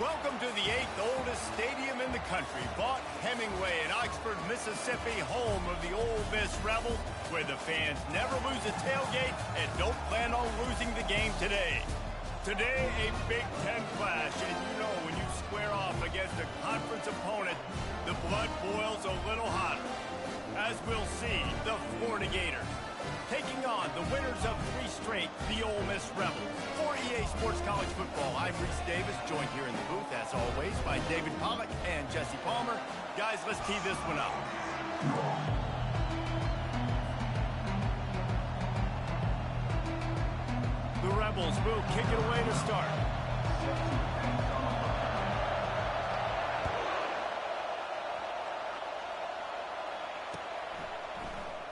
Welcome to the 8th oldest stadium in the country, Vaught Hemingway in Oxford, Mississippi, home of the Ole Miss Rebels, where the fans never lose a tailgate and don't plan on losing the game today. Today, a Big Ten clash, and you know when you square off against a conference opponent, the blood boils a little hotter. As we'll see, the Florida Gators taking on the winners of 3 straight, the Ole Miss Rebels. For EA Sports College Football, I'm Reese Davis, joined here in the booth, as always, by David Pollack and Jesse Palmer. Guys, let's tee this one up. The Rebels will kick it away to start.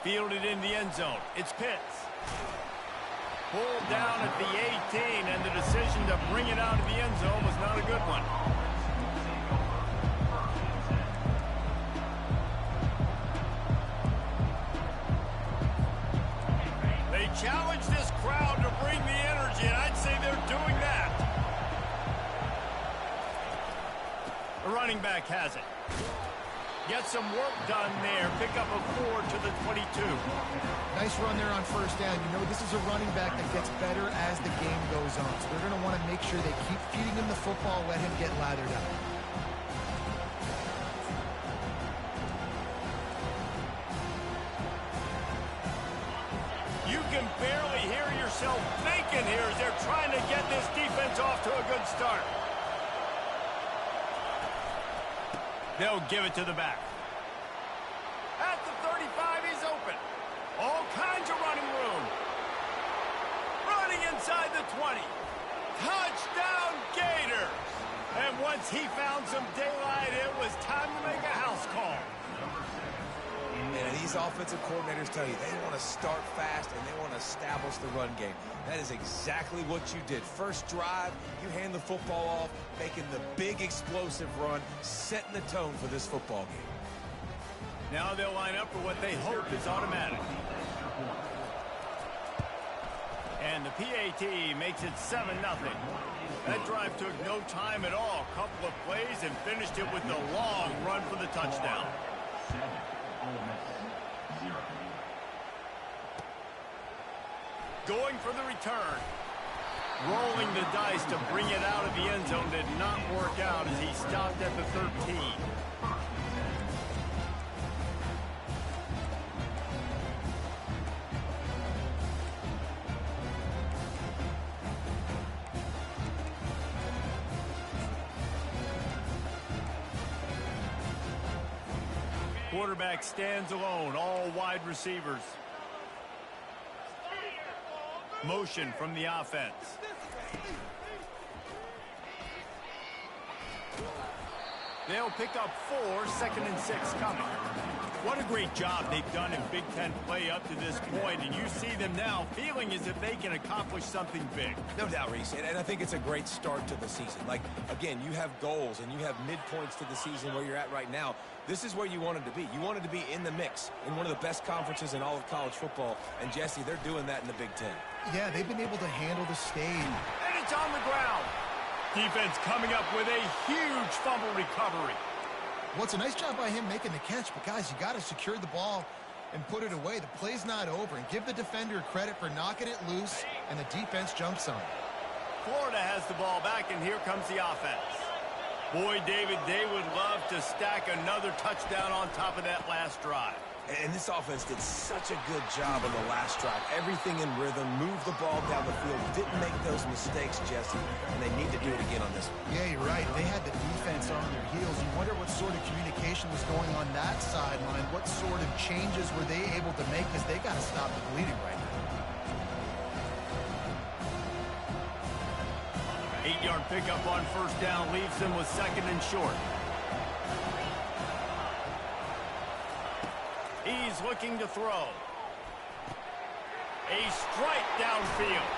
Fielded in the end zone. It's Pitts. Pulled down at the 18, and the decision to bring it out of the end zone was not a good one. They challenge this crowd to bring the energy, and I'd say they're doing that. The running back has it. Get some work done there. Pick up a 4 to the 22. Nice run there on first down. You know, this is a running back that gets better as the game goes on. So they're going to want to make sure they keep feeding him the football, let him get lathered up. You can barely hear yourself thinking here as they're trying to get this defense off to a good start. They'll give it to the back. At the 35, he's open. All kinds of running room. Running inside the 20. Touchdown, Gators! And once he found some daylight, it was time to make a house call. And these offensive coordinators tell you they want to start fast and they want to establish the run game. That is exactly what you did. First drive, you hand the football off, making the big explosive run, setting the tone for this football game. Now they'll line up for what they hope is automatic. And the PAT makes it 7-0. That drive took no time at all. A couple of plays and finished it with the long run for the touchdown. Going for the return. Rolling the dice to bring it out of the end zone did not work out as he stopped at the 13. Quarterback stands alone, all wide receivers. Motion from the offense. They'll pick up 4, 2nd and 6 coming. What a great job they've done in Big Ten play up to this point, and you see them now feeling as if they can accomplish something big. No doubt, Reese, and I think it's a great start to the season. Like, again, you have goals and you have midpoints to the season where you're at right now. This is where you wanted to be. You wanted to be in the mix in one of the best conferences in all of college football, and Jesse, they're doing that in the Big Ten. Yeah, they've been able to handle the stage. And it's on the ground. Defense coming up with a huge fumble recovery. Well, it's a nice job by him making the catch, but guys, you got to secure the ball and put it away. The play's not over, and give the defender credit for knocking it loose, and the defense jumps on it. Florida has the ball back, and here comes the offense. Boy, David, they would love to stack another touchdown on top of that last drive. And this offense did such a good job on the last drive. Everything in rhythm, moved the ball down the field, didn't make those mistakes, Jesse, and they need to do it again on this one. Yeah, you're right. They had the defense on their heels. You wonder what sort of communication was going on that sideline. What sort of changes were they able to make, because they got to stop the bleeding right now. 8-yard pickup on first down leaves them with 2nd and short. He's looking to throw. A strike downfield.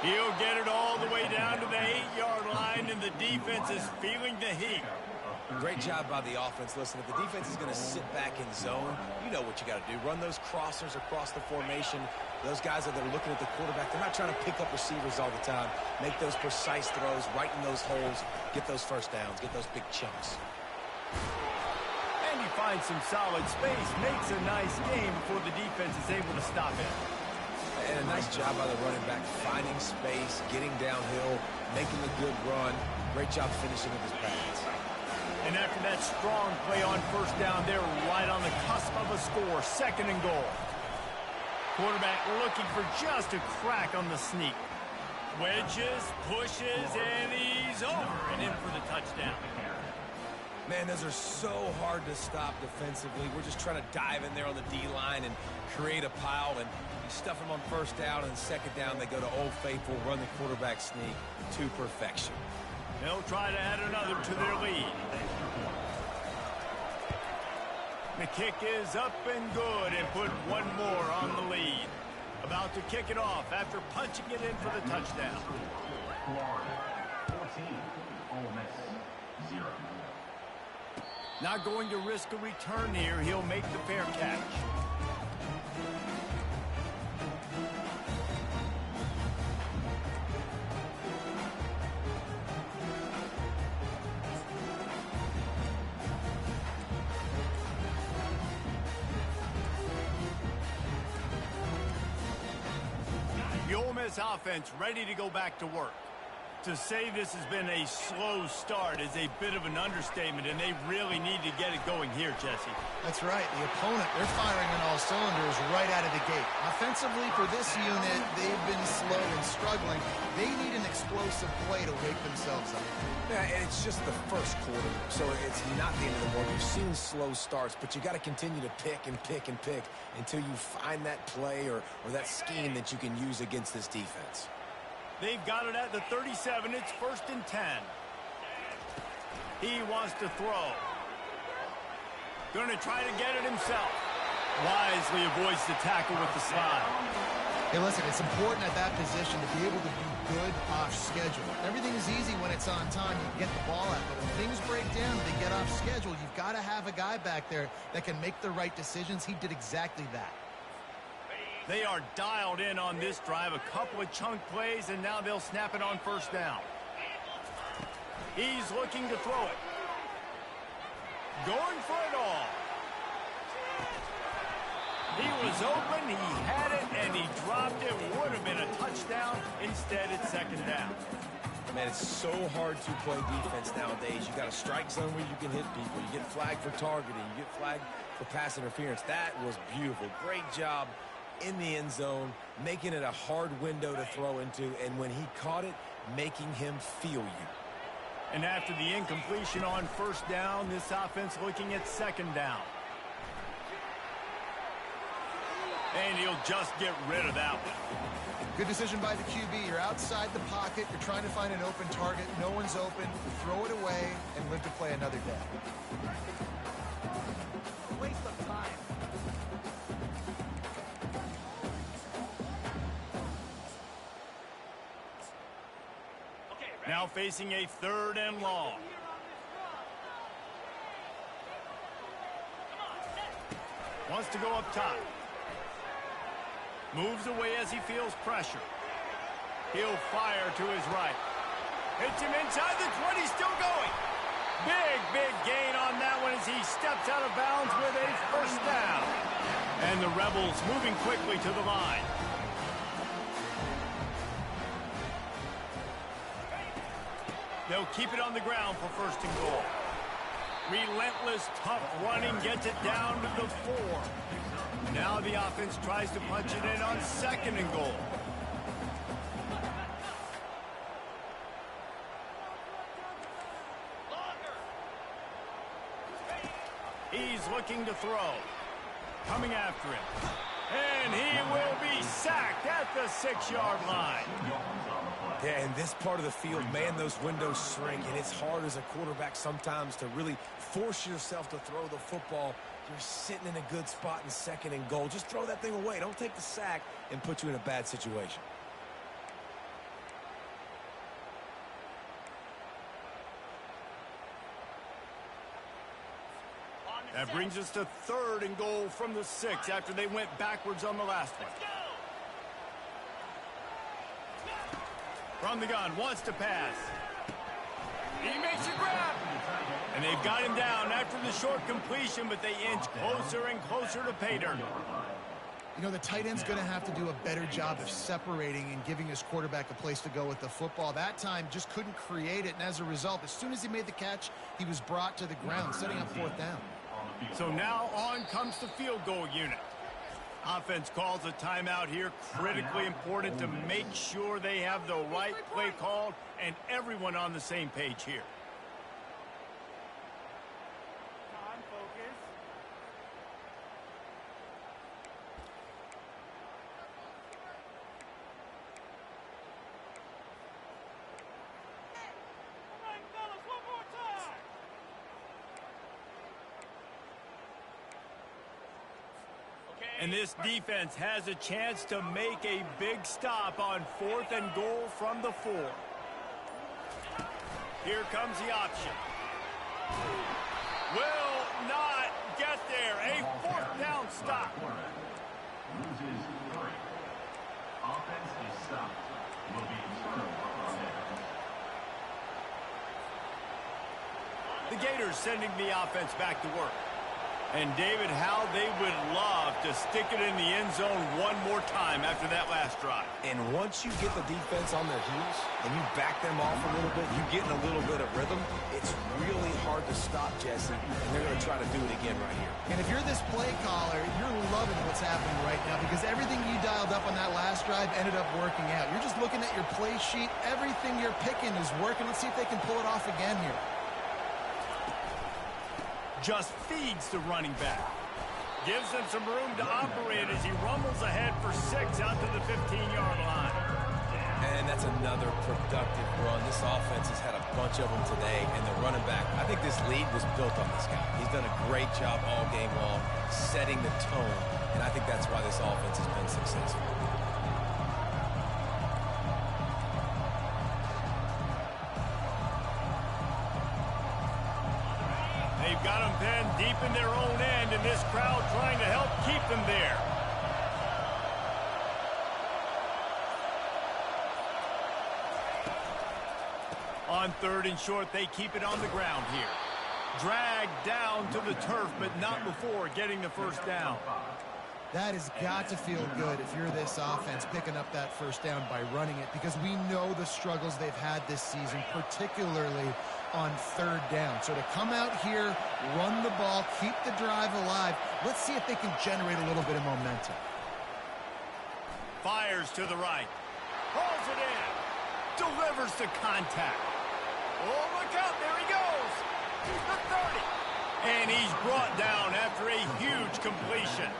He'll get it all the way down to the 8-yard line, and the defense is feeling the heat. Great job by the offense. Listen, if the defense is going to sit back in zone, you know what you got to do. Run those crossers across the formation. Those guys that are looking at the quarterback, they're not trying to pick up receivers all the time. Make those precise throws, right in those holes, get those first downs, get those big chunks. And he finds some solid space, makes a nice game before the defense is able to stop it. And a nice job by the running back, finding space, getting downhill, making a good run. Great job finishing with his pads. And after that strong play on first down, they're right on the cusp of a score, 2nd and goal. Quarterback looking for just a crack on the sneak. Wedges, pushes, and he's over and in for the touchdown. Man, those are so hard to stop defensively. We're just trying to dive in there on the D-line and create a pile, and you stuff them on first down, and 2nd down they go to Old Faithful, run the quarterback sneak to perfection. They'll try to add another to their lead. The kick is up and good and put one more on the lead. About to kick it off after punching it in for the touchdown. Not going to risk a return here. He'll make the fair catch. The Ole Miss offense ready to go back to work. To say this has been a slow start is a bit of an understatement, and they really need to get it going here, Jesse. That's right. The opponent, they're firing on all cylinders right out of the gate. Offensively, for this unit, they've been slow and struggling. They need an explosive play to wake themselves up. Yeah, and it's just the first quarter, so it's not the end of the world. You've seen slow starts, but you got to continue to pick and pick and pick until you find that play or that scheme that you can use against this defense. They've got it at the 37. It's 1st and 10. He wants to throw. Going to try to get it himself. Wisely avoids the tackle with the slide. Hey, listen, it's important at that position to be able to be good off schedule. Everything is easy when it's on time. You get the ball out. But when things break down, they get off schedule. You've got to have a guy back there that can make the right decisions. He did exactly that. They are dialed in on this drive. A couple of chunk plays, and now they'll snap it on first down. He's looking to throw it. Going for it all. He was open, he had it, and he dropped it. Would have been a touchdown. Instead, it's 2nd down. Man, it's so hard to play defense nowadays. You got a strike zone where you can hit people. You get flagged for targeting. You get flagged for pass interference. That was beautiful. Great job in the end zone, making it a hard window to throw into, and when he caught it, making him feel you. And after the incompletion on first down, this offense looking at 2nd down. And he'll just get rid of that one. Good decision by the QB. You're outside the pocket. You're trying to find an open target. No one's open. Throw it away and live to play another day. Waste of time. Now facing a 3rd and long. Wants to go up top. Moves away as he feels pressure. He'll fire to his right. Hits him inside the 20, still going. Big gain on that one as he steps out of bounds with a first down. And the Rebels moving quickly to the line. They'll keep it on the ground for 1st and goal. Relentless, tough running gets it down to the 4. Now the offense tries to punch it in on 2nd and goal. He's looking to throw. Coming after him. And he will be sacked at the 6-yard line. Yeah, in this part of the field, man, those windows shrink, and it's hard as a quarterback sometimes to really force yourself to throw the football. You're sitting in a good spot in 2nd and goal. Just throw that thing away. Don't take the sack and put you in a bad situation. That brings us to 3rd and goal from the 6 after they went backwards on the last one. From the gun, wants to pass. He makes a grab. And they've got him down after the short completion, but they inch closer and closer to pay dirt. You know, the tight end's going to have to do a better job of separating and giving his quarterback a place to go with the football. That time just couldn't create it, and as a result, as soon as he made the catch, he was brought to the ground, setting up 4th down. So now on comes the field goal unit. Offense calls a timeout here, critically important to make sure they have the right play called and everyone on the same page here. And this defense has a chance to make a big stop on 4th and goal from the 4. Here comes the option. Will not get there. A 4th down stop. Loses 3. Offense is stopped. Will be returned on defense. The Gators sending the offense back to work. And, David, how they would love to stick it in the end zone one more time after that last drive. And once you get the defense on their heels and you back them off a little bit, you get in a little bit of rhythm, it's really hard to stop, Jesse, and they're going to try to do it again right here. And if you're this play caller, you're loving what's happening right now because everything you dialed up on that last drive ended up working out. You're just looking at your play sheet. Everything you're picking is working. Let's see if they can pull it off again here. Just feeds the running back. Gives him some room to operate as he rumbles ahead for 6 out to the 15-yard line. And that's another productive run. This offense has had a bunch of them today, and the running back, I think this lead was built on this guy. He's done a great job all game long setting the tone, and I think that's why this offense has been successful. They've got them pinned deep in their own end, and this crowd trying to help keep them there. On 3rd and short, they keep it on the ground here. Dragged down to the turf, but not before getting the 1st down. That has got to feel good if you're this offense picking up that 1st down by running it because we know the struggles they've had this season, particularly on 3rd down. So to come out here, run the ball, keep the drive alive, let's see if they can generate a little bit of momentum. Fires to the right. Pulls it in. Delivers the contact. Oh, look out. There he goes. He's the 30. And he's brought down after a huge completion.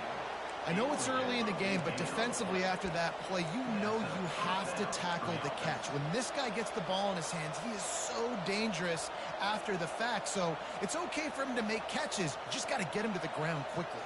I know it's early in the game, but defensively after that play, you know you have to tackle the catch. When this guy gets the ball in his hands, he is so dangerous after the fact. So it's okay for him to make catches. You just got to get him to the ground quickly.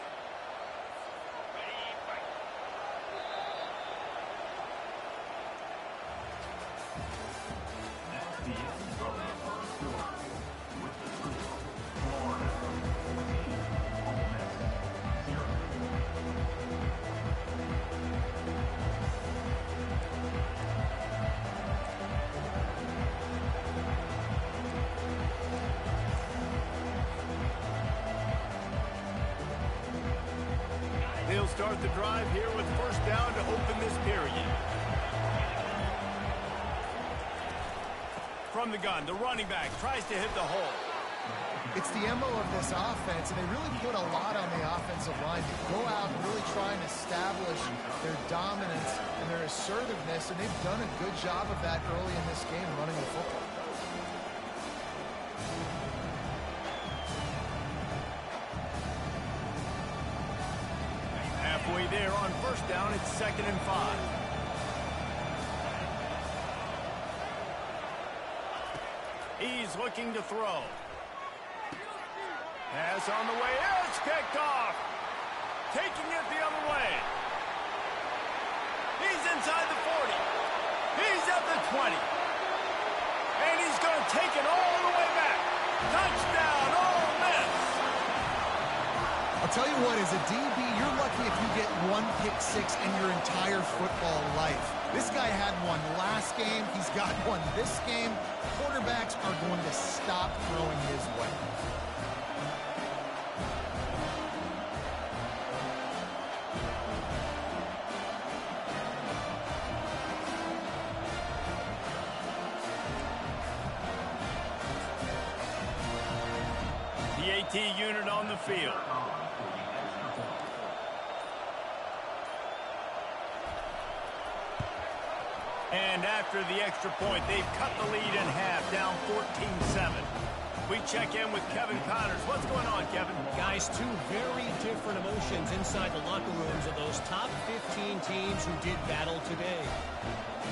They'll start the drive here with 1st down to open this period. From the gun, the running back tries to hit the hole. It's the MO of this offense, and they really put a lot on the offensive line to go out and really try and establish their dominance and their assertiveness, and they've done a good job of that early in this game running the football. Halfway there on 1st down, it's 2nd and 5. He's looking to throw. Pass on the way. It's picked off. Taking it the other way. He's inside the 40. He's at the 20. And he's going to take it all the way back. Touchdown, Ole Miss. tell you what, as a DB, you're lucky if you get one pick six in your entire football life. This guy had one last game. He's got one this game. Quarterbacks are going to stop throwing his way. The AT unit on the field. And after the extra point, they've cut the lead in half, down 14-7. We check in with Kevin Connors. What's going on, Kevin? Guys, two very different emotions inside the locker rooms of those top 15 teams who did battle today.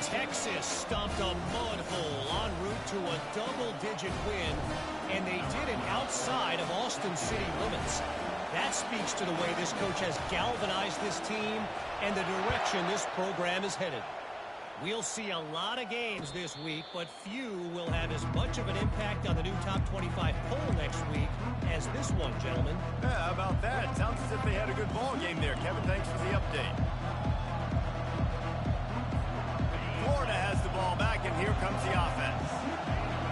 Texas stomped a mud hole en route to a double-digit win, and they did it outside of Austin city limits. That speaks to the way this coach has galvanized this team and the direction this program is headed. We'll see a lot of games this week, but few will have as much of an impact on the new top 25 poll next week as this one, gentlemen. Yeah, how about that? Sounds as if they had a good ball game there. Kevin, thanks for the update. Florida has the ball back, and here comes the offense.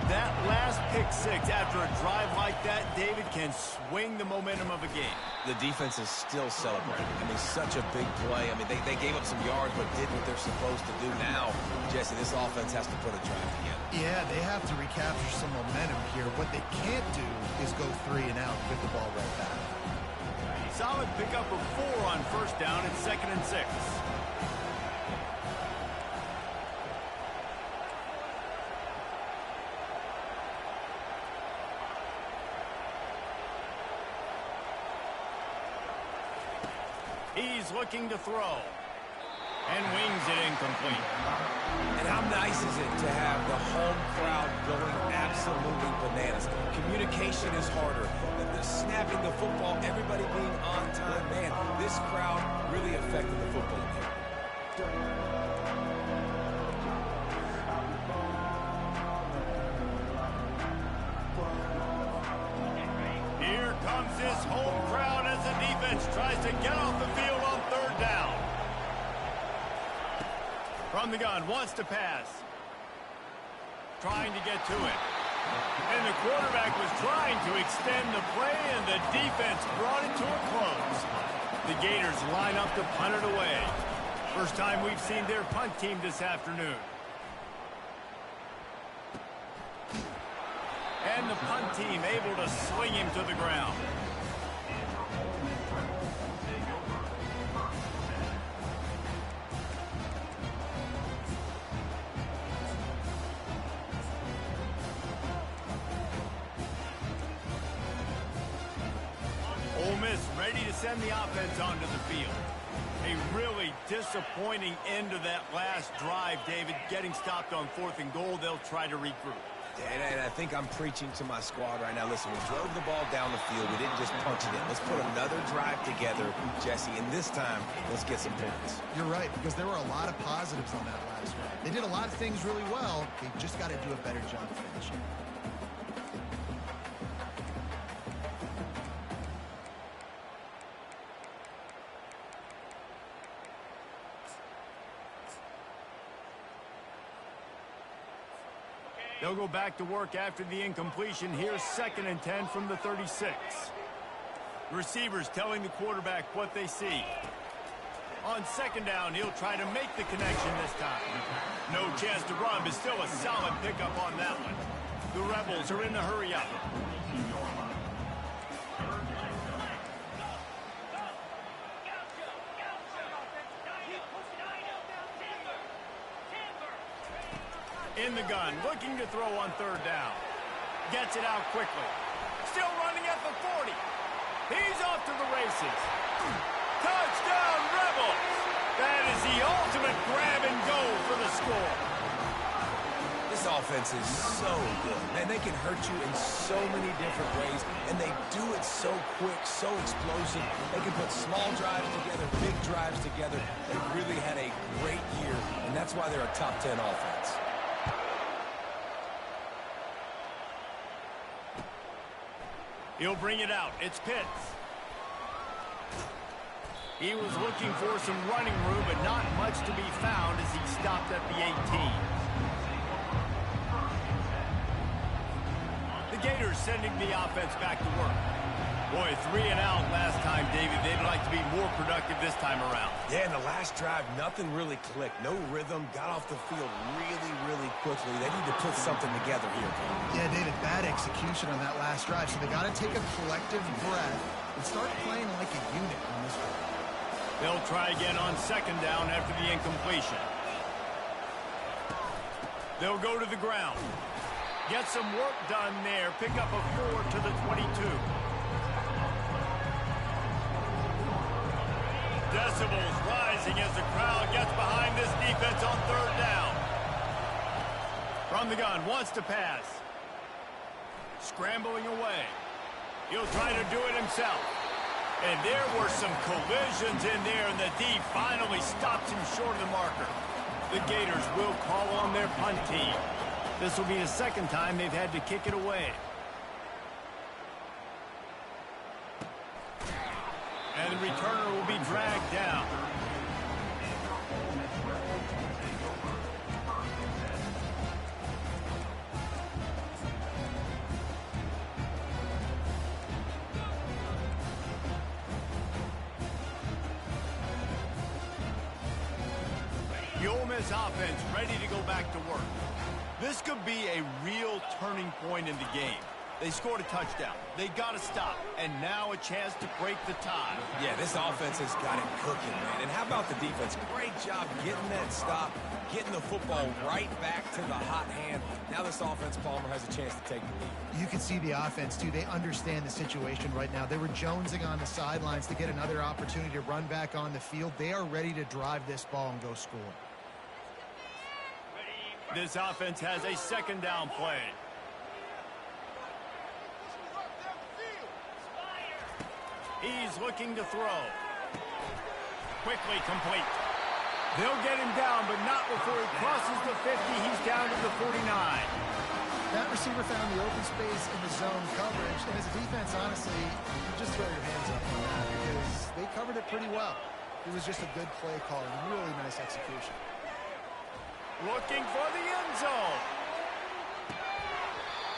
That last pick six after a drive like that, David, can swing the momentum of a game. The defense is still celebrating. I mean, such a big play. I mean, they gave up some yards, but did what they're supposed to do. Now, Jesse, this offense has to put a drive together. Yeah, they have to recapture some momentum here. What they can't do is go 3 and out and get the ball right back. Solid pickup of 4 on first down and 2nd and 6. He's looking to throw. And wings it incomplete. And how nice is it to have the home crowd going absolutely bananas? Communication is harder. The snapping the football, everybody being on time. Man, this crowd really affected the football game. Here comes this home crowd as the defense tries to get off the field on 3rd down. From the gun, wants to pass. Trying to get to it. And the quarterback was trying to extend the play, and the defense brought it to a close. The Gators line up to punt it away. First time we've seen their punt team this afternoon. And the punt team able to sling him to the ground. Ole Miss ready to send the offense onto the field. A really disappointing end of that last drive, David. Getting stopped on 4th and goal, they'll try to regroup. And I think I'm preaching to my squad right now. Listen, we drove the ball down the field. We didn't just punch it in. Let's put another drive together, Jesse, and this time, let's get some points. You're right, because there were a lot of positives on that last drive. They did a lot of things really well. They just got to do a better job finishing. They'll go back to work after the incompletion. Here's 2nd and 10 from the 36. Receivers telling the quarterback what they see. On 2nd down, he'll try to make the connection this time. No chance to run, but still a solid pickup on that one. The Rebels are in the hurry up. In the gun, looking to throw on 3rd down. Gets it out quickly. Still running at the 40. He's off to the races. Touchdown, Rebels! That is the ultimate grab and go for the score. This offense is so good. Man, they can hurt you in so many different ways, and they do it so quick, so explosive. They can put small drives together, big drives together. They've really had a great year, and that's why they're a top 10 offense. He'll bring it out. It's Pitts. He was looking for some running room, but not much to be found as he stopped at the 18. The Gators sending the offense back to work. Boy, 3 and out last time, David. They'd like to be more productive this time around. Yeah, in the last drive, nothing really clicked. No rhythm. Got off the field really, really quickly. They need to put something together here. Yeah, David, bad execution on that last drive. So they got to take a collective breath and start playing like a unit on this one. They'll try again on second down after the incompletion. They'll go to the ground. Get some work done there. Pick up a 4 to the 22. Decibels rising as the crowd gets behind this defense on third down. From the gun, wants to pass. Scrambling away. He'll try to do it himself. And there were some collisions in there, and the D finally stops him short of the marker. The Gators will call on their punt team. This will be the second time they've had to kick it away. And the returner will be dragged down. The Ole Miss offense ready to go back to work. This could be a real turning point in the game. They scored a touchdown. They got to stop. And now a chance to break the tie. Yeah, this offense has got it cooking, man. And how about the defense? Great job getting that stop, getting the football right back to the hot hand. Now this offense, Palmer, has a chance to take the lead. You can see the offense, too. They understand the situation right now. They were jonesing on the sidelines to get another opportunity to run back on the field. They are ready to drive this ball and go score. This offense has a second down play. He's looking to throw. Quickly complete. They'll get him down, but not before he crosses the 50. He's down to the 49. That receiver found the open space in the zone coverage. And as a defense, honestly, you just throw your hands up on that because they covered it pretty well. It was just a good play call and really nice execution. Looking for the end zone.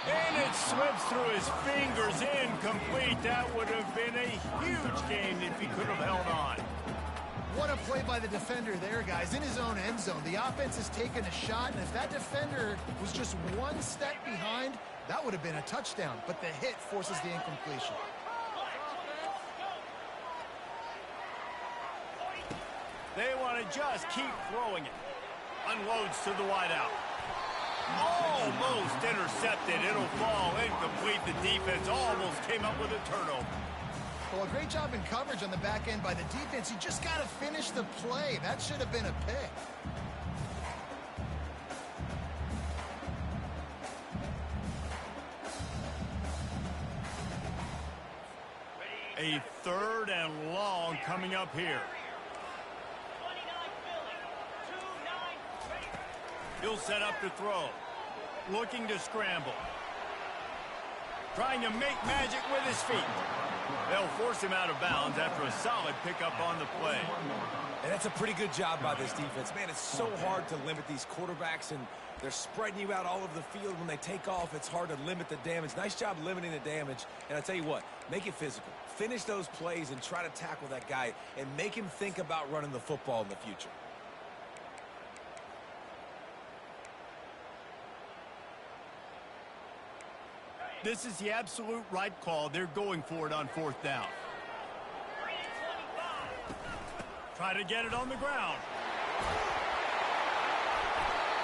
And it slips through his fingers, incomplete. That would have been a huge gain if he could have held on. What a play by the defender there, guys. In his own end zone. The offense has taken a shot, and if that defender was just one step behind, that would have been a touchdown. But the hit forces the incompletion. They want to just keep throwing it. Unloads to the wideout. Almost intercepted. It'll fall incomplete. The defense almost came up with a turnover. Well, a great job in coverage on the back end by the defense. You just got to finish the play. That should have been a pick. A third and long coming up here. He'll set up to throw. Looking to scramble. Trying to make magic with his feet. They'll force him out of bounds after a solid pickup on the play. And that's a pretty good job by this defense. Man, it's so hard to limit these quarterbacks, and they're spreading you out all over the field. When they take off, it's hard to limit the damage. Nice job limiting the damage. And I tell you what, make it physical. Finish those plays and try to tackle that guy and make him think about running the football in the future. This is the absolute right call. They're going for it on fourth down. Try to get it on the ground.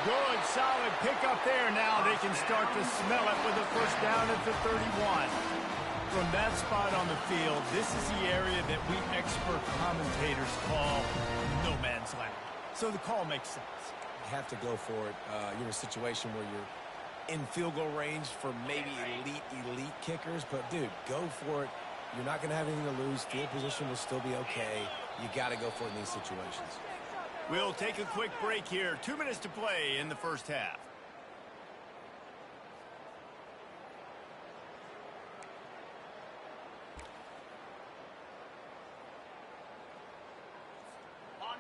Good, solid pickup there. Now they can start to smell it with a first down at the 31. From that spot on the field, this is the area that we expert commentators call no man's land. So the call makes sense. You have to go for it. You're in a situation where you're in field goal range for maybe elite kickers, but dude, go for it. You're not going to have anything to lose. Field position will still be okay. You got to go for it in these situations. We'll take a quick break here. 2 minutes to play in the first half.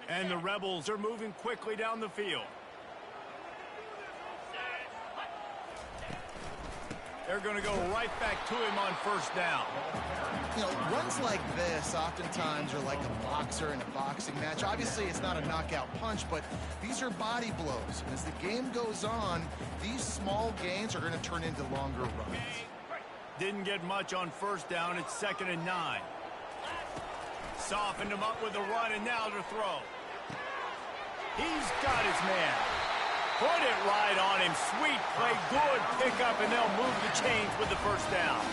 And the Rebels are moving quickly down the field. They're going to go right back to him on first down. You know, runs like this oftentimes are like a boxer in a boxing match. Obviously, it's not a knockout punch, but these are body blows. And as the game goes on, these small gains are going to turn into longer runs. Didn't get much on first down. It's 2nd and 9. Softened him up with a run, and now to throw. He's got his man. Put it right on him. Sweet play, good pickup, and they'll move the chains with the first down.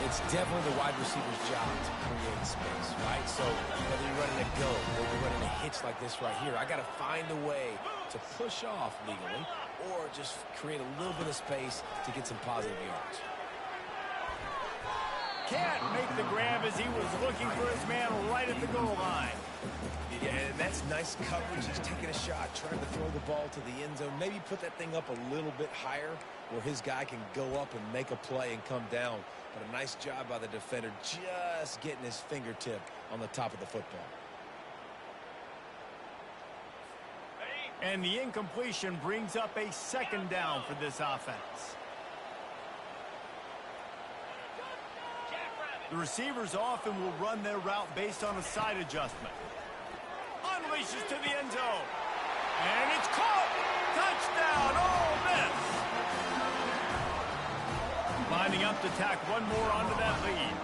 It's definitely the wide receiver's job to create space, right? So whether you're running a go or you're running a hitch like this right here, I got to find a way to push off legally or just create a little bit of space to get some positive yards. Can't make the grab as he was looking for his man right at the goal line. Yeah, and that's nice coverage. He's taking a shot, trying to throw the ball to the end zone. Maybe put that thing up a little bit higher where his guy can go up and make a play and come down. But a nice job by the defender just getting his fingertip on the top of the football. And the incompletion brings up a 2nd down for this offense. The receivers often will run their route based on a side adjustment. Unleashes to the end zone. And it's caught. Touchdown, Ole Miss. Lining up to tack one more onto that lead.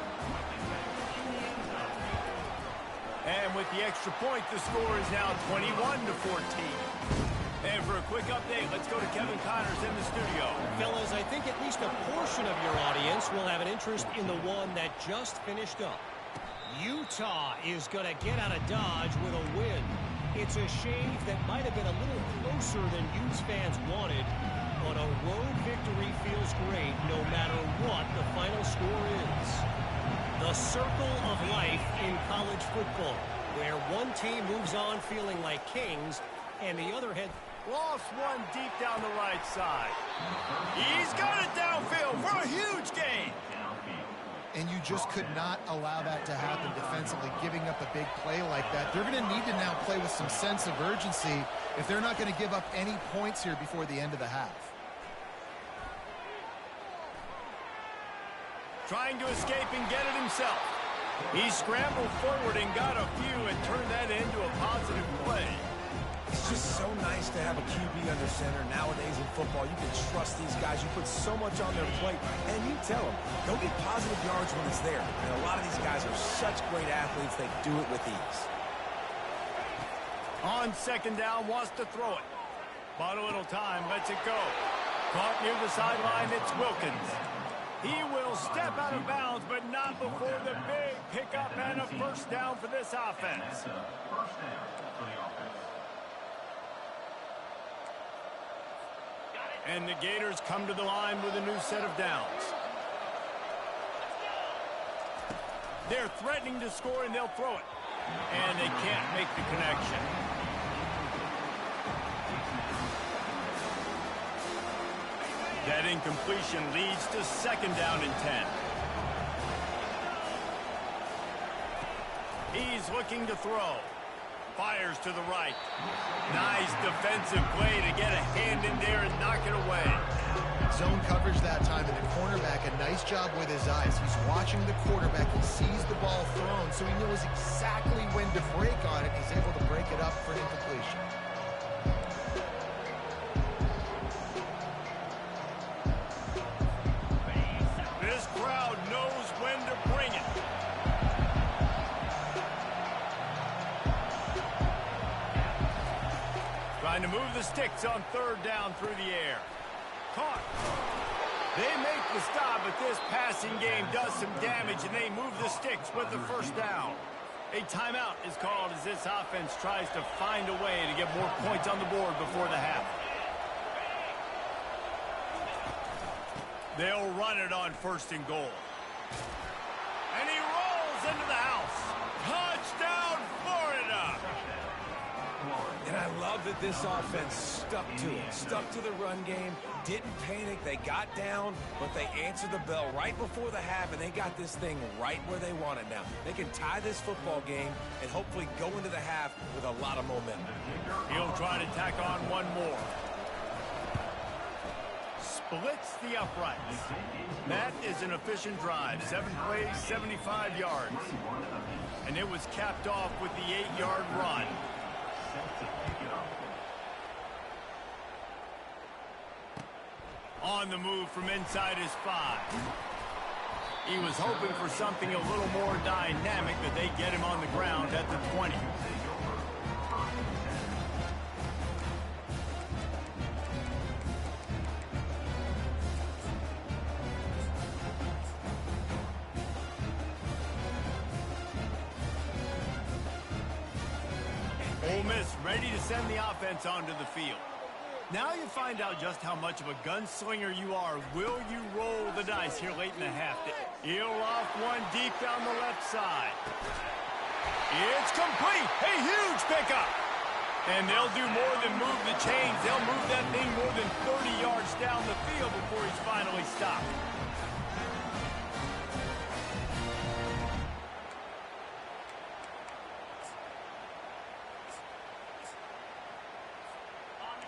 And with the extra point, the score is now 21-14. And for a quick update, let's go to Kevin Connors in the studio. Fellas, I think at least a portion of your audience will have an interest in the one that just finished up. Utah is going to get out of Dodge with a win. It's a shave that might have been a little closer than Utes fans wanted, but a road victory feels great no matter what the final score is. The circle of life in college football, where one team moves on feeling like kings, and the other head lost one deep down the right side. He's got it downfield for a huge gain. And you just could not allow that to happen defensively, giving up a big play like that. They're going to need to now play with some sense of urgency if they're not going to give up any points here before the end of the half. Trying to escape and get it himself. He scrambled forward and got a few and turned that into a positive play. It's just so nice to have a QB under center. Nowadays in football, you can trust these guys. You put so much on their plate, and you tell them, go get positive yards when it's there. And a lot of these guys are such great athletes, they do it with ease. On 2nd down, wants to throw it. Bought a little time, lets it go. Caught near the sideline, it's Wilkins. He will step out of bounds, but not before the big pickup and a first down for this offense. First down for the offense. And the Gators come to the line with a new set of downs. They're threatening to score, and they'll throw it. And they can't make the connection. That incompletion leads to 2nd down and 10. He's looking to throw. Fires to the right. Nice defensive play to get a hand in there and knock it away. Zone coverage that time, and the cornerback, a nice job with his eyes. He's watching the quarterback. He sees the ball thrown, so he knows exactly when to break on it. He's able to break it up for an incompletion. This crowd knows when to bring it. Trying to move the sticks on 3rd down through the air. Caught. They make the stop, but this passing game does some damage, and they move the sticks with the first down. A timeout is called as this offense tries to find a way to get more points on the board before the half. They'll run it on 1st and goal. And he rolls into the house. Touchdown, Florida! And I love that this offense stuck to it, stuck to the run game, didn't panic. They got down, but they answered the bell right before the half, and they got this thing right where they want it now. They can tie this football game and hopefully go into the half with a lot of momentum. He'll try to tack on one more. Splits the uprights. That is an efficient drive. 7 plays, 75 yards. And it was capped off with the 8-yard run. On the move from inside his 5. He was hoping for something a little more dynamic, that they get him on the ground at the 20. Ole Miss ready to send the offense onto the field. Now you find out just how much of a gunslinger you are. Will you roll the dice here late in the half? He'll off one deep down the left side. It's complete. A huge pickup. And they'll do more than move the chains. They'll move that thing more than 30 yards down the field before he's finally stopped.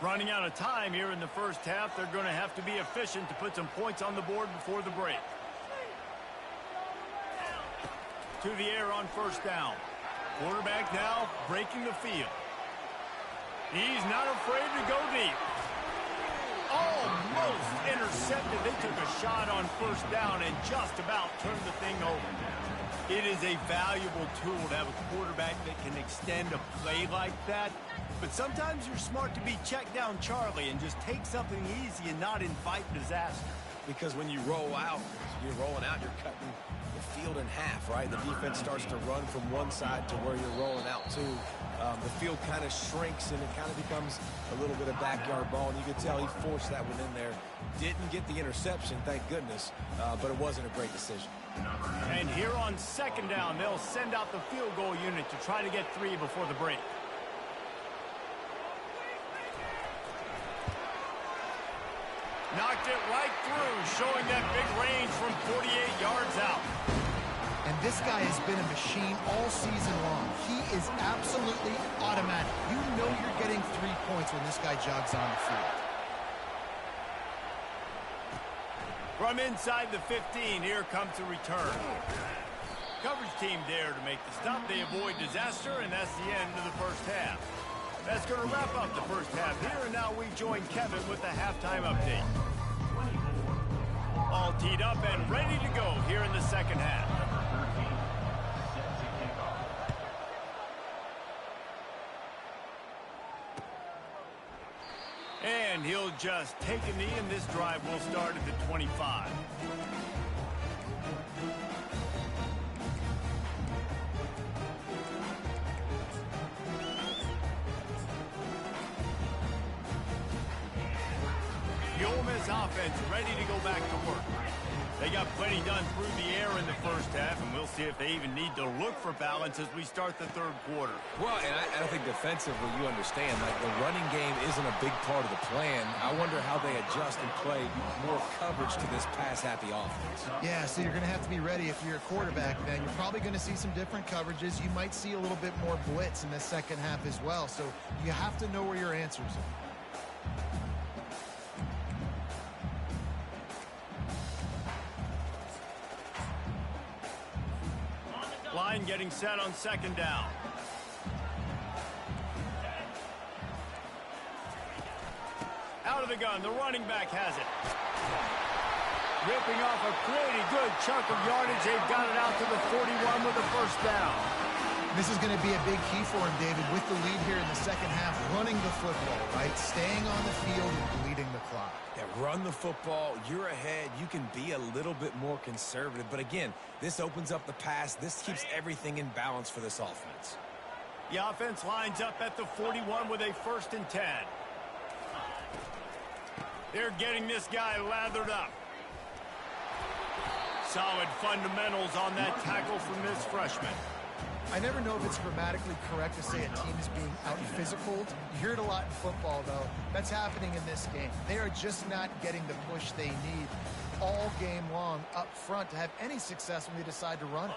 Running out of time here in the first half. They're going to have to be efficient to put some points on the board before the break. To the air on first down. Quarterback now breaking the field. He's not afraid to go deep. Almost intercepted. They took a shot on first down and just about turned the thing over. It is a valuable tool to have a quarterback that can extend a play like that. But sometimes you're smart to be check down Charlie and just take something easy and not invite disaster. Because when you roll out, you're cutting the field in half, right? The defense starts to run from one side to where you're rolling out to. The field kind of shrinks and it kind of becomes a little bit of backyard ball. And you could tell he forced that one in there. Didn't get the interception, thank goodness, but it wasn't a great decision. And here on second down, they'll send out the field goal unit to try to get 3 before the break. Knocked it right through, showing that big range from 48 yards out. And this guy has been a machine all season long. He is absolutely automatic. You know you're getting 3 points when this guy jogs on the field. From inside the 15, here comes the return. Coverage team there to make the stop. They avoid disaster, and that's the end of the first half. That's going to wrap up the first half here, and now we join Kevin with the halftime update. All teed up and ready to go here in the second half. And he'll just take a knee, and this drive will start at the 25. The Ole Miss offense ready to go back to work. They got plenty done through the air in the first half, and we'll see if they even need to look for balance as we start the third quarter. Well, and I think defensively, you understand, like the running game isn't a big part of the plan. I wonder how they adjust and play more coverage to this pass-happy offense. Yeah, so you're going to have to be ready if you're a quarterback, then. You're probably going to see some different coverages. You might see a little bit more blitz in the second half as well, so you have to know where your answers are. Line getting set on second down. Out of the gun, the running back has it. Ripping off a pretty good chunk of yardage. They've got it out to the 41 with a first down. This is going to be a big key for him, David, with the lead here in the second half, running the football, right? Staying on the field and bleeding the clock. Yeah, run the football. You're ahead. You can be a little bit more conservative. But again, this opens up the pass. This keeps everything in balance for this offense. The offense lines up at the 41 with a 1st and 10. They're getting this guy lathered up. Solid fundamentals on that tackle from this freshman. I never know if it's grammatically correct to say a team is being out-physicaled. You hear it a lot in football, though. That's happening in this game. They are just not getting the push they need all game long up front to have any success when they decide to run it.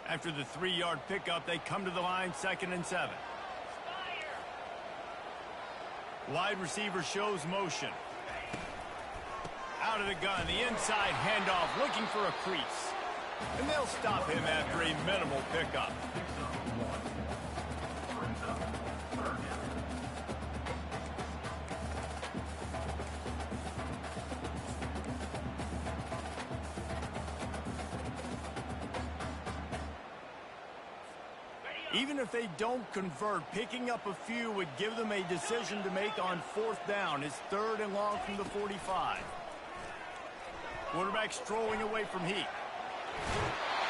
After the 3-yard pickup, they come to the line, 2nd and 7. Wide receiver shows motion. Out of the gun, the inside handoff, looking for a crease. And they'll stop him after a minimal pickup. Even if they don't convert, picking up a few would give them a decision to make on 4th down. It's 3rd and long from the 45. Quarterback strolling away from Heat.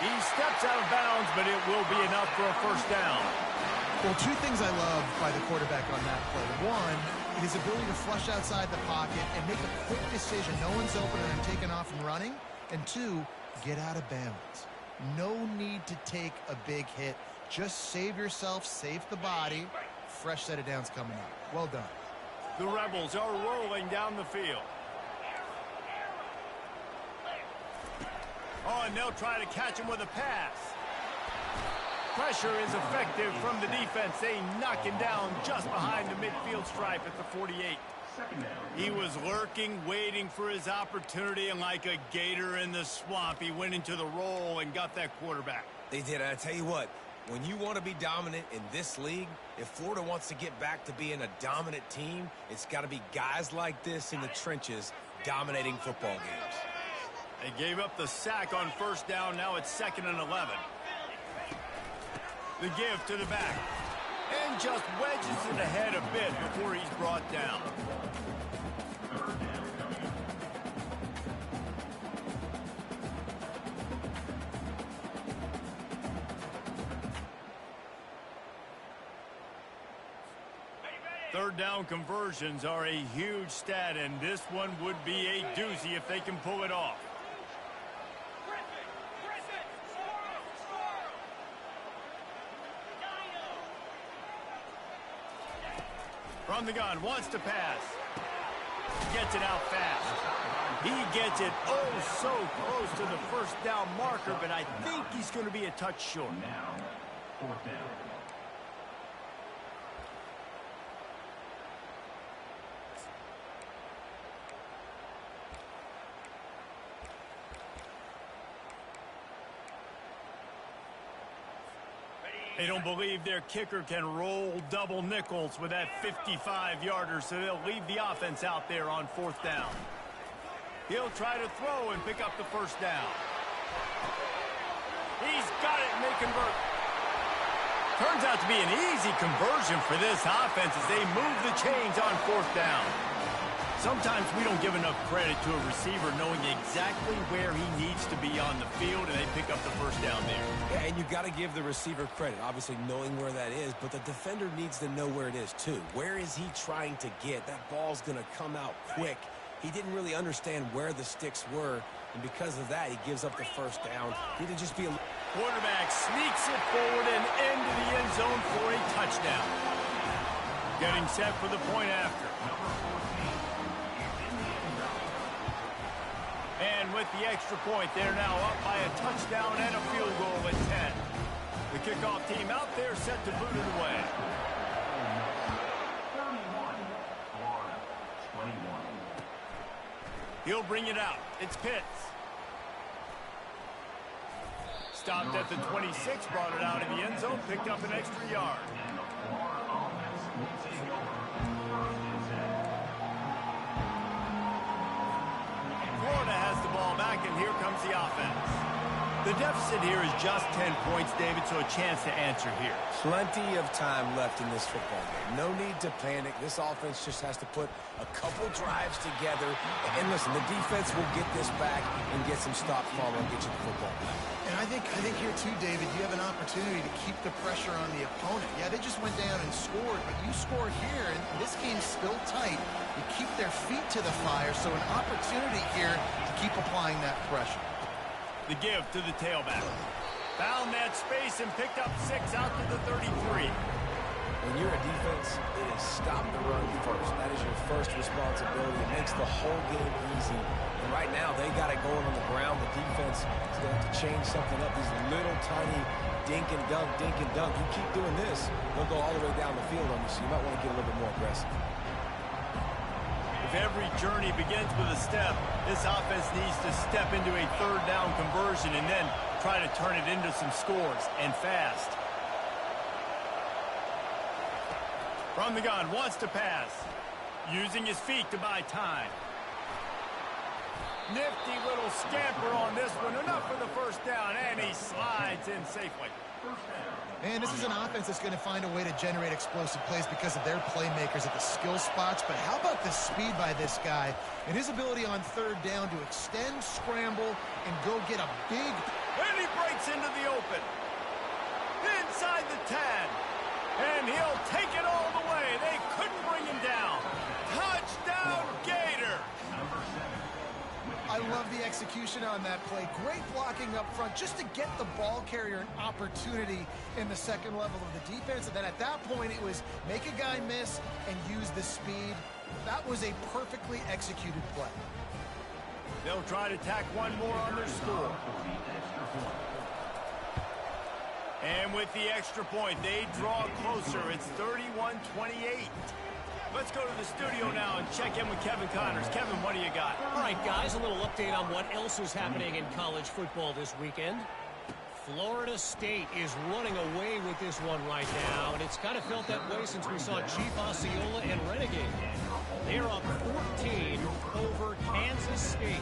He steps out of bounds, but it will be enough for a 1st down. Well, 2 things I love by the quarterback on that play. 1, his ability to flush outside the pocket and make a quick decision. No one's open and I'm taking off and running. And 2, get out of bounds. No need to take a big hit. Just save yourself, save the body. Fresh set of downs coming up. Well done. The Rebels are rolling down the field. Oh, and they'll try to catch him with a pass. Pressure is effective from the defense. They knock him down just behind the midfield stripe at the 48. He was lurking, waiting for his opportunity, and like a gator in the swamp, he went into the roll and got that quarterback. They did. I tell you what, when you want to be dominant in this league, if Florida wants to get back to being a dominant team, it's got to be guys like this in the trenches dominating football games. They gave up the sack on 1st down. Now it's 2nd and 11. The give to the back. And just wedges it ahead a bit before he's brought down. Third down conversions are a huge stat, and this one would be a doozy if they can pull it off. From the gun, wants to pass. Gets it out fast. He gets it oh so close to the 1st down marker, but I think he's going to be a touch short. Now, 4th down. They don't believe their kicker can roll double nickels with that 55-yarder, so they'll leave the offense out there on 4th down. He'll try to throw and pick up the 1st down. He's got it, and they convert. Turns out to be an easy conversion for this offense as they move the chains on 4th down. Sometimes we don't give enough credit to a receiver knowing exactly where he needs to be on the field, and they pick up the 1st down there. Yeah, and you got to give the receiver credit, obviously knowing where that is, but the defender needs to know where it is too. Where is he trying to get? That ball's going to come out quick. He didn't really understand where the sticks were, and because of that, he gives up the 1st down. Need to just be a... Quarterback sneaks it forward and into the end zone for a touchdown. Getting set for the point after. And with the extra point, they're now up by a touchdown and a field goal at 10. The kickoff team out there set to boot it away. 31, Florida, 21. He'll bring it out. It's Pitts. Stopped at the 26, brought it out in the end zone, picked up an extra yard. And the Florida offense will take over 1st and 10. Florida has the ball back, and here comes the offense. The deficit here is just 10 points, David, so a chance to answer here. Plenty of time left in this football game. No need to panic. This offense just has to put a couple drives together. And listen, the defense will get this back and get some stops following and get you the football back. And I think here too, David, you have an opportunity to keep the pressure on the opponent. Yeah, they just went down and scored, but you scored here, and this game's still tight. You keep their feet to the fire, so an opportunity here to keep applying that pressure. The give to the tailback. Found that space and picked up 6 out to the 33. When you're a defense, it is stop the run first. That is your first responsibility. It makes the whole game easy. And right now, they got it going on the ground. The defense is going to have to change something up. These little tiny dink and dunk, dink and dunk. You keep doing this, they'll go all the way down the field on you, so you might want to get a little bit more aggressive. If every journey begins with a step, this offense needs to step into a third down conversion and then try to turn it into some scores, and fast. From the gun, wants to pass. Using his feet to buy time. Nifty little scamper on this one. Enough for the first down, and he slides in safely. And this is an offense that's going to find a way to generate explosive plays because of their playmakers at the skill spots. But how about the speed by this guy and his ability on third down to extend, scramble, and go get a big... And he breaks into the open. Inside the 10. And he'll take it all the way. They couldn't bring him down. Touchdown, Gator. I love the execution on that play. Great blocking up front just to get the ball carrier an opportunity in the second level of the defense. And then at that point, it was make a guy miss and use the speed. That was a perfectly executed play. They'll try to tack one more on their score. And with the extra point, they draw closer. It's 31-28. Let's go to the studio now and check in with Kevin Connors. Kevin, what do you got? All right, guys, a little update on what else is happening in college football this weekend. Florida State is running away with this one right now, and it's kind of felt that way since we saw Chief Osceola and Renegade. They're up 14 over Kansas State.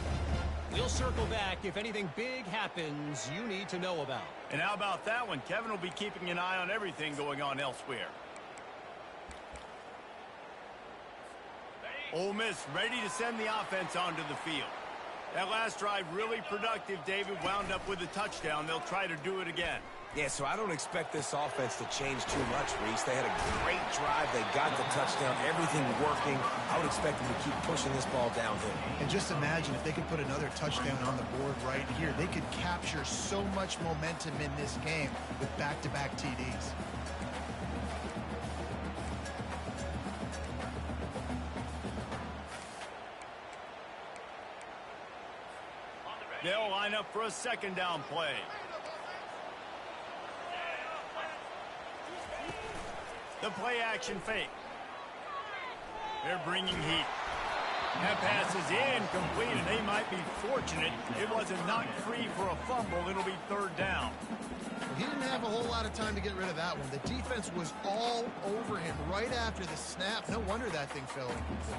We'll circle back if anything big happens you need to know about. And how about that one? Kevin will be keeping an eye on everything going on elsewhere. Ole Miss ready to send the offense onto the field. That last drive really productive, David. Wound up with a touchdown. They'll try to do it again. Yeah, so I don't expect this offense to change too much, Reese. They had a great drive. They got the touchdown. Everything working. I would expect them to keep pushing this ball downhill. And just imagine if they could put another touchdown on the board right here. They could capture so much momentum in this game with back-to-back TDs. They'll line up for a second down play. The play action fake. They're bringing heat. That pass is incomplete, and they might be fortunate it wasn't knocked free for a fumble. It'll be third down. He didn't have a whole lot of time to get rid of that one. The defense was all over him right after the snap. No wonder that thing fell incomplete.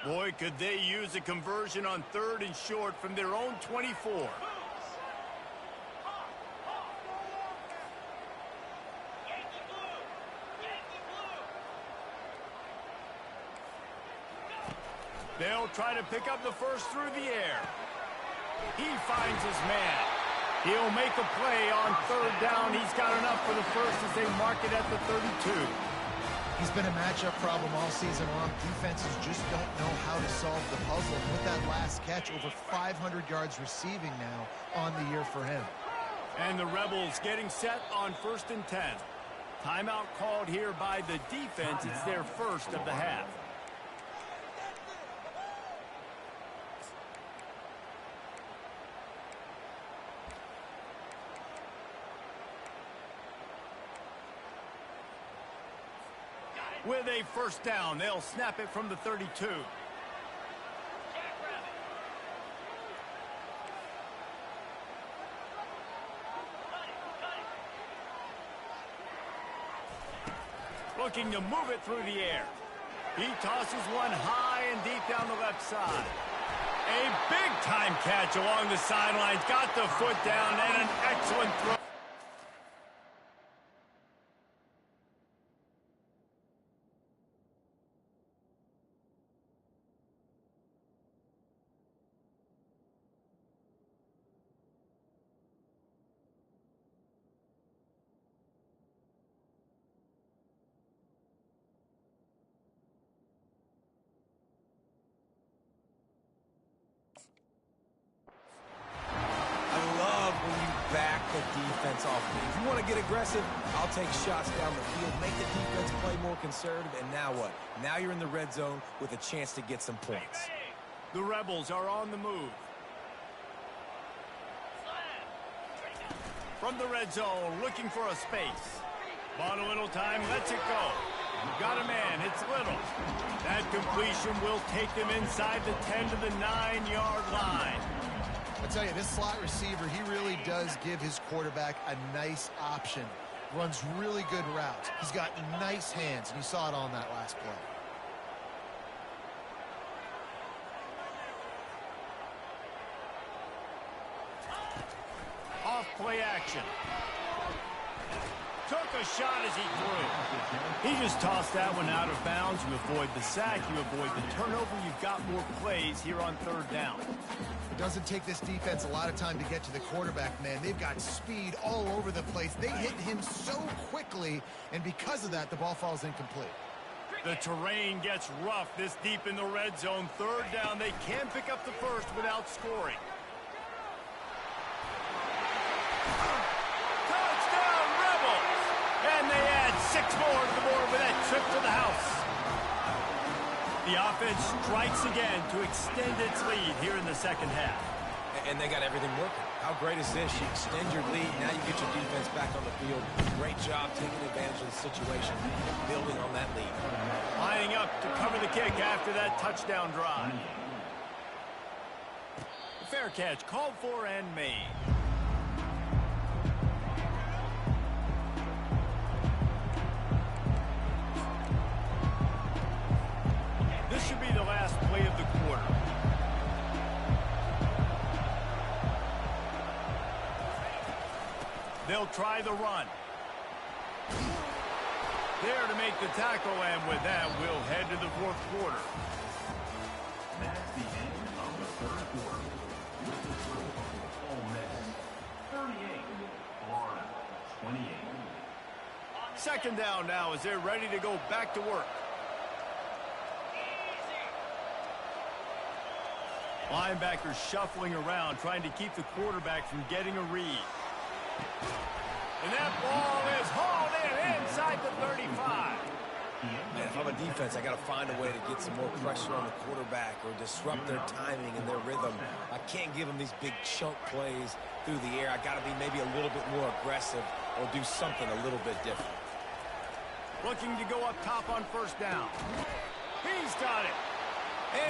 Boy, could they use a conversion on third and short from their own 24. They'll try to pick up the first through the air. He finds his man. He'll make a play on third down. He's got enough for the first as they mark it at the 32. He's been a matchup problem all season long. Defenses just don't know how to solve the puzzle. And with that last catch, over 500 yards receiving now on the year for him. And the Rebels getting set on 1st and 10. Timeout called here by the defense. It's their first of the half. With a first down, they'll snap it from the 32. Looking to move it through the air. He tosses one high and deep down the left side. A big-time catch along the sidelines. Got the foot down and an excellent throw. back the defense off me. If you want to get aggressive, I'll take shots down the field, make the defense play more conservative, and now what? Now you're in the red zone with a chance to get some points. The Rebels are on the move. From the red zone, looking for a space. Bought a little time, lets it go. Got a man, it's Little. That completion will take them inside the 10 to the 9-yard line. I tell you, this slot receiver, he really does give his quarterback a nice option. Runs really good routes. He's got nice hands, and you saw it on that last play. Off play action. Took a shot as he threw. He just tossed that one out of bounds. You avoid the sack, you avoid the turnover. You've got more plays here on third down. It doesn't take this defense a lot of time to get to the quarterback, man. They've got speed all over the place. They hit him so quickly, and because of that, the ball falls incomplete. The terrain gets rough this deep in the red zone. Third down, they can pick up the first without scoring. Touchdown, Rebels! And they add 6 more to the board with that trip to the house. The offense strikes again to extend its lead here in the second half. And they got everything working. How great is this? You extend your lead, now you get your defense back on the field. Great job taking advantage of the situation and building on that lead. Lining up to cover the kick after that touchdown drive. Fair catch called for and made. This should be the last play of the quarter. They'll try the run. There to make the tackle, and with that, we'll head to the fourth quarter. That's the end of the third quarter. With the score, Ole Miss 38, Florida 28. Second down now as they're ready to go back to work. Linebackers shuffling around, trying to keep the quarterback from getting a read. And that ball is hauled in inside the 35. Man, if I'm a defense, I got to find a way to get some more pressure on the quarterback or disrupt their timing and their rhythm. I can't give them these big chunk plays through the air. I got to be maybe a little bit more aggressive or do something a little bit different. Looking to go up top on first down. He's got it.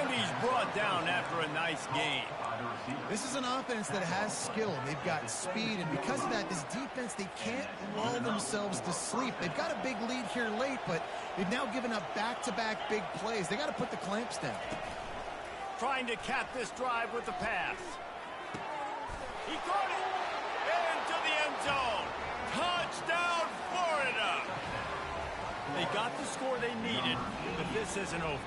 And he's brought down after a nice game. This is an offense that has skill. They've got speed, and because of that, this defense, they can't lull themselves to sleep. They've got a big lead here late, but they've now given up back-to-back big plays. They got to put the clamps down. Trying to cap this drive with the pass. He caught it. Into the end zone. Touchdown, Florida. They got the score they needed, but this isn't over.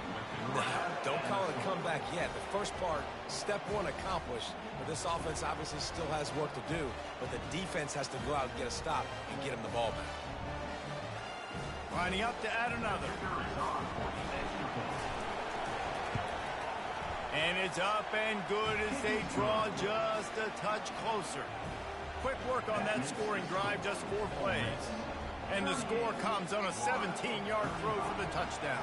No, don't call it a comeback yet. The first part, step one accomplished, but this offense obviously still has work to do, but the defense has to go out and get a stop and get him the ball back. Lining up to add another. And it's up and good as they draw just a touch closer. Quick work on that scoring drive, just 4 plays. And the score comes on a 17-yard throw for the touchdown.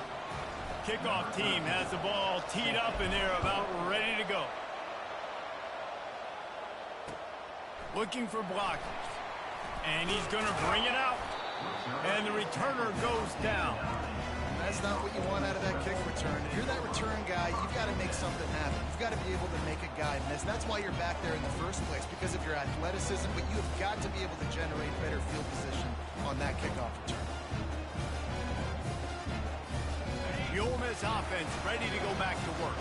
Kickoff team has the ball teed up and they're about ready to go. Looking for blockers. And he's going to bring it out. And the returner goes down. That's not what you want out of that kick return. If you're that return guy, you've got to make something happen. You've got to be able to make a guy miss. That's why you're back there in the first place, because of your athleticism, but you have got to be able to generate better field position on that kickoff return. The Ole Miss offense ready to go back to work.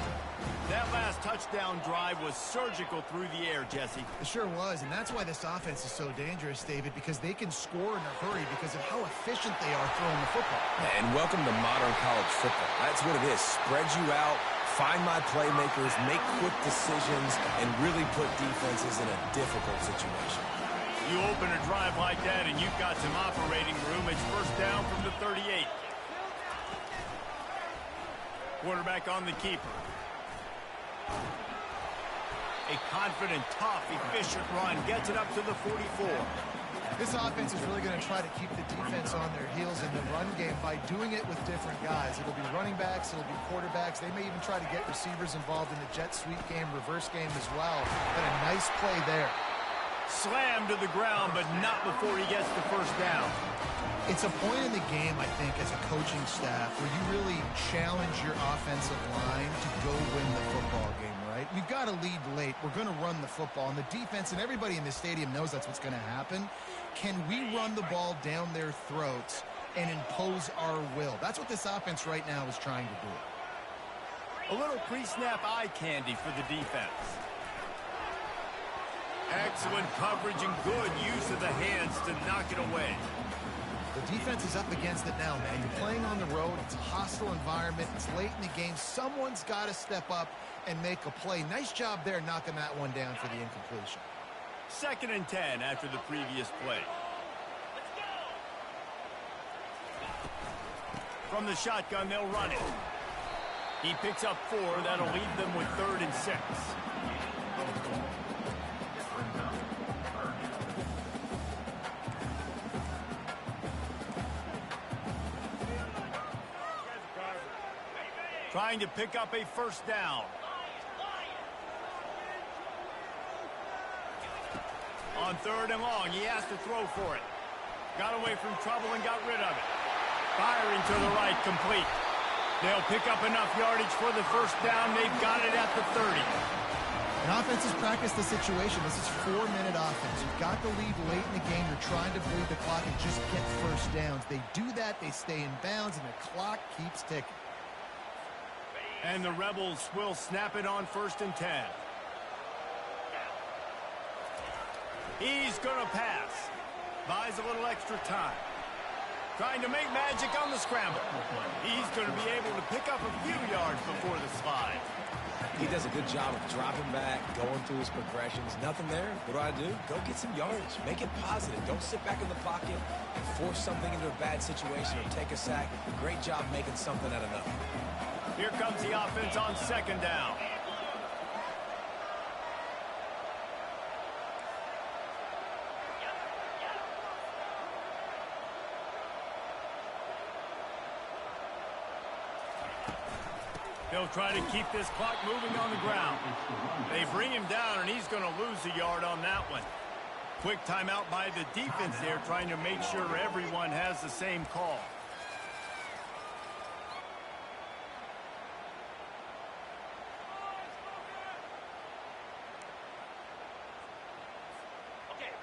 That last touchdown drive was surgical through the air, Jesse. It sure was, and that's why this offense is so dangerous, David, because they can score in a hurry because of how efficient they are throwing the football. And welcome to modern college football. That's what it is. Spread you out, find my playmakers, make quick decisions, and really put defenses in a difficult situation. You open a drive like that and you've got some operating room. It's first down from the 38. Quarterback on the keeper. A confident, tough, efficient run gets it up to the 44. This offense is really going to try to keep the defense on their heels in the run game by doing it with different guys. It'll be running backs, it'll be quarterbacks. They may even try to get receivers involved in the jet sweep game, reverse game as well. But a nice play there. Slammed to the ground, but not before he gets the first down. It's a point in the game, I think, as a coaching staff where you really challenge your offensive line to go win the football game, right? We've got to lead late. We're going to run the football. And the defense and everybody in the stadium knows that's what's going to happen. Can we run the ball down their throats and impose our will? That's what this offense right now is trying to do. A little pre-snap eye candy for the defense. Excellent coverage and good use of the hands to knock it away. The defense is up against it now, man. You're playing on the road. It's a hostile environment. It's late in the game. Someone's got to step up and make a play. Nice job there knocking that one down for the incompletion. 2nd and 10 after the previous play. From the shotgun, they'll run it. He picks up 4. That'll leave them with 3rd and 6. Trying to pick up a first down. On 3rd and long, he has to throw for it. Got away from trouble and got rid of it. Firing to the right, complete. They'll pick up enough yardage for the first down. They've got it at the 30. And offenses practice the situation. This is 4-minute offense. You've got the lead late in the game. You're trying to bleed the clock and just get first downs. They do that, they stay in bounds, and the clock keeps ticking. And the Rebels will snap it on 1st and 10. He's going to pass. Buys a little extra time. Trying to make magic on the scramble. He's going to be able to pick up a few yards before the slide. He does a good job of dropping back, going through his progressions. Nothing there. What do? Go get some yardage. Make it positive. Don't sit back in the pocket and force something into a bad situation or take a sack. Great job making something out of nothing. Here comes the offense on 2nd down. They'll try to keep this clock moving on the ground. They bring him down, and he's going to lose a yard on that one. Quick timeout by the defense there, trying to make sure everyone has the same call.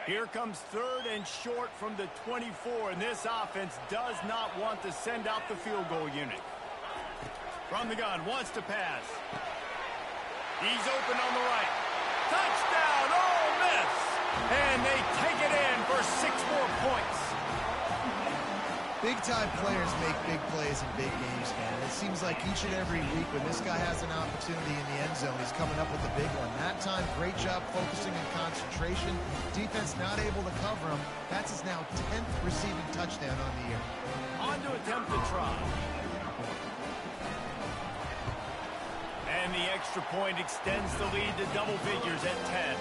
Here comes 3rd and short from the 24, and this offense does not want to send out the field goal unit. From the gun, wants to pass. He's open on the right. Touchdown, Ole Miss! And they take it in for 6 more points. Big-time players make big plays in big games, man. It seems like each and every week when this guy has an opportunity in the end zone, he's coming up with a big one. That time, great job focusing and concentration. Defense not able to cover him. That's his now 10th receiving touchdown on the year. On to attempt the try. And the extra point extends the lead to double figures at 10.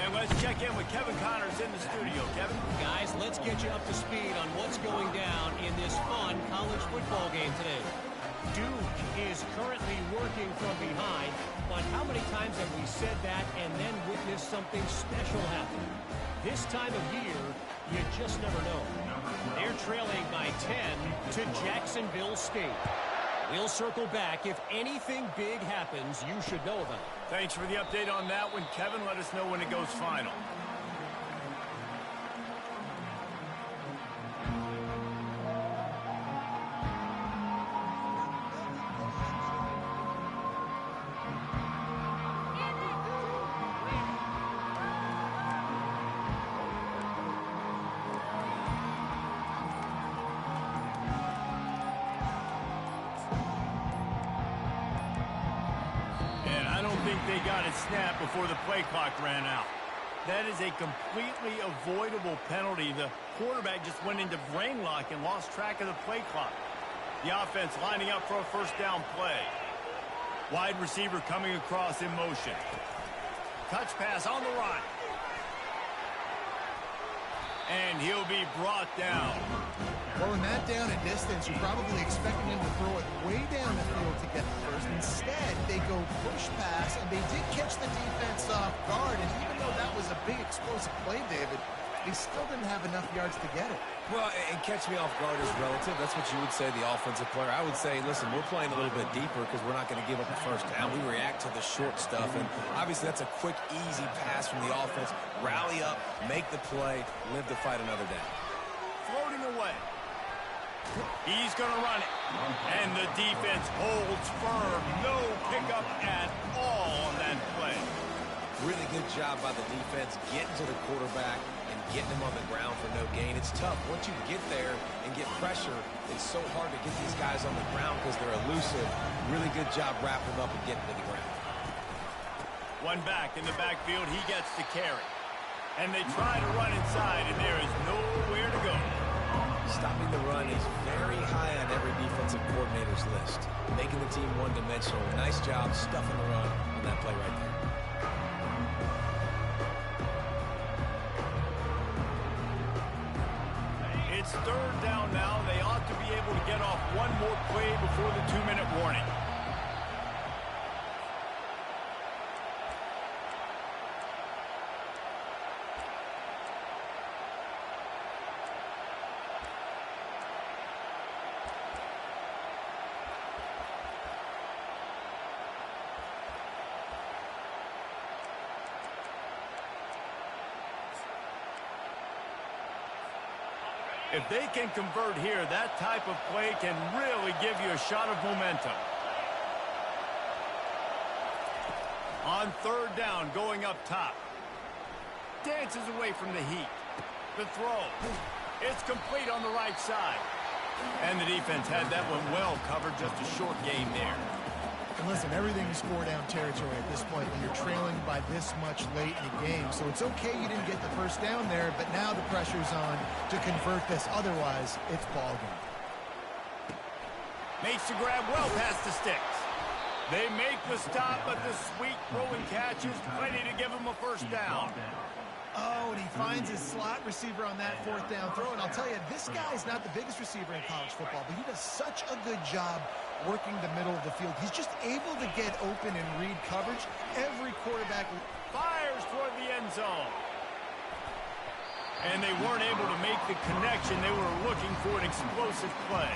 And let's check in with Kevin Connors in the studio. Kevin? Guys, let's get you up to speed on what's going down in this fun college football game today. Duke is currently working from behind, but how many times have we said that and then witnessed something special happen? This time of year, you just never know. They're trailing by 10 to Jacksonville State. We'll circle back. If anything big happens, you should know about it. Thanks for the update on that one, Kevin. Let us know when it goes final. They got it snapped before the play clock ran out. That is a completely avoidable penalty. The quarterback just went into brain lock and lost track of the play clock. The offense lining up for a first down play. Wide receiver coming across in motion. Touch pass on the run. And he'll be brought down. Well, in that down and distance, you're probably expecting him to throw it way down the field to get the first. Instead, they go push pass, and they did catch the defense off guard. And even though that was a big explosive play, David, they still didn't have enough yards to get it. Well, and catch me off guard is relative. That's what you would say, the offensive player. I would say, listen, we're playing a little bit deeper because we're not going to give up the first down. We react to the short stuff, and obviously that's a quick, easy pass from the offense. Rally up, make the play, live to fight another down. Floating away. He's going to run it. And the defense holds firm. No pickup at all on that play. Really good job by the defense getting to the quarterback and getting him on the ground for no gain. It's tough. Once you get there and get pressure, it's so hard to get these guys on the ground because they're elusive. Really good job wrapping them up and getting to the ground. One back in the backfield. He gets the carry. And they try to run inside, and there is nowhere to go. Stopping the run is very high on every defensive coordinator's list. Making the team one-dimensional. Nice job stuffing the run on that play right there. It's third down now. They ought to be able to get off one more play before the 2-minute warning. If they can convert here, that type of play can really give you a shot of momentum. On third down, going up top. Dances away from the heat. The throw. It's complete on the right side. And the defense had that one well covered. Just a short gain there. And listen, everything is score-down territory at this point when you're trailing by this much late in the game. So it's okay you didn't get the first down there, but now the pressure's on to convert this. Otherwise, it's ball game. Makes the grab well past the sticks. They make the stop, but the sweet throwing catch is plenty to give them a first down. Oh, and he finds his slot receiver on that fourth down throw. And I'll tell you, this guy's not the biggest receiver in college football, but he does such a good job working the middle of the field. He's just able to get open and read coverage. Every quarterback fires toward the end zone. And they weren't able to make the connection. They were looking for an explosive play.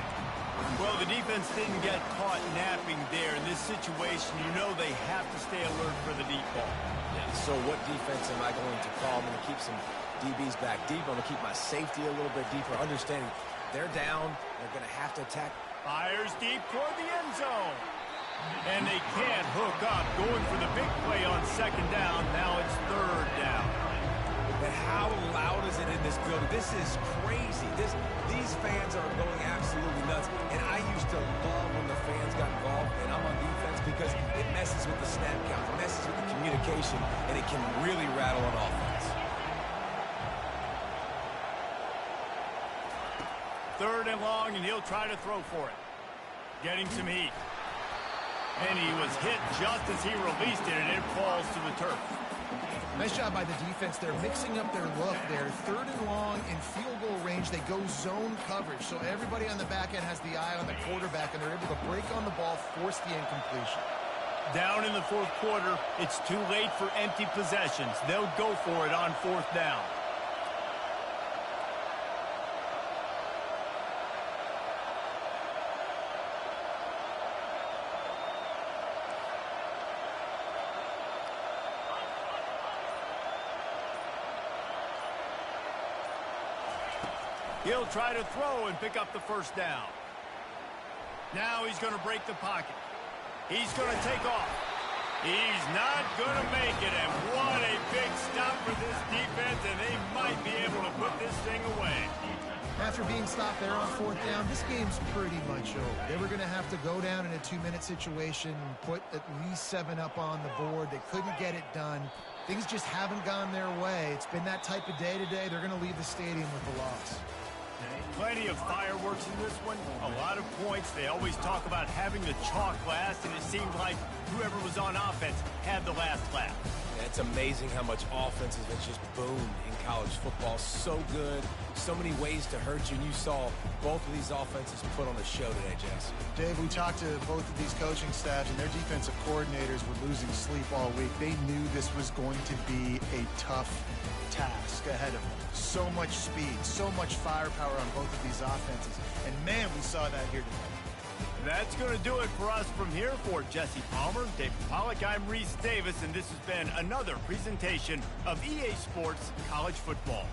Well, the defense didn't get caught napping there. In this situation, you know they have to stay alert for the deep ball. Yeah, so what defense am I going to call? I'm going to keep some DBs back deep. I'm going to keep my safety a little bit deeper, understanding they're down. They're going to have to attack. Fires deep toward the end zone. And they can't hook up. Going for the big play on second down. Now it's third down. And how loud is it in this building? This is crazy. These fans are going absolutely nuts. And I used to love when the fans got involved, and I'm on defense because it messes with the snap count. It messes with the communication, and it can really rattle an offense. Third and long, and he'll try to throw for it. Getting some heat. And he was hit just as he released it, and it falls to the turf. Nice job by the defense. They're mixing up their look there. Third and long in field goal range. They go zone coverage. So everybody on the back end has the eye on the quarterback, and they're able to break on the ball, force the incompletion. Down in the fourth quarter, it's too late for empty possessions. They'll go for it on fourth down. He'll try to throw and pick up the first down. Now he's going to break the pocket. He's going to take off. He's not going to make it, and what a big stop for this defense, and they might be able to put this thing away. After being stopped there on fourth down, this game's pretty much over. They were going to have to go down in a 2-minute situation, put at least 7 up on the board. They couldn't get it done. Things just haven't gone their way. It's been that type of day today. They're going to leave the stadium with a loss. Plenty of fireworks in this one. A lot of points. They always talk about having the chalk last, and it seemed like whoever was on offense had the last laugh. And It's amazing how much offenses have just boomed in college football. So good, so many ways to hurt you, and you saw both of these offenses put on a show today, Jess. Dave, we talked to both of these coaching staffs, and their defensive coordinators were losing sleep all week. They knew this was going to be a tough task ahead of them. So much speed, so much firepower on both of these offenses, and man, we saw that here today. That's going to do it for us from here. For Jesse Palmer, David Pollack, I'm Reese Davis, and this has been another presentation of EA Sports College Football.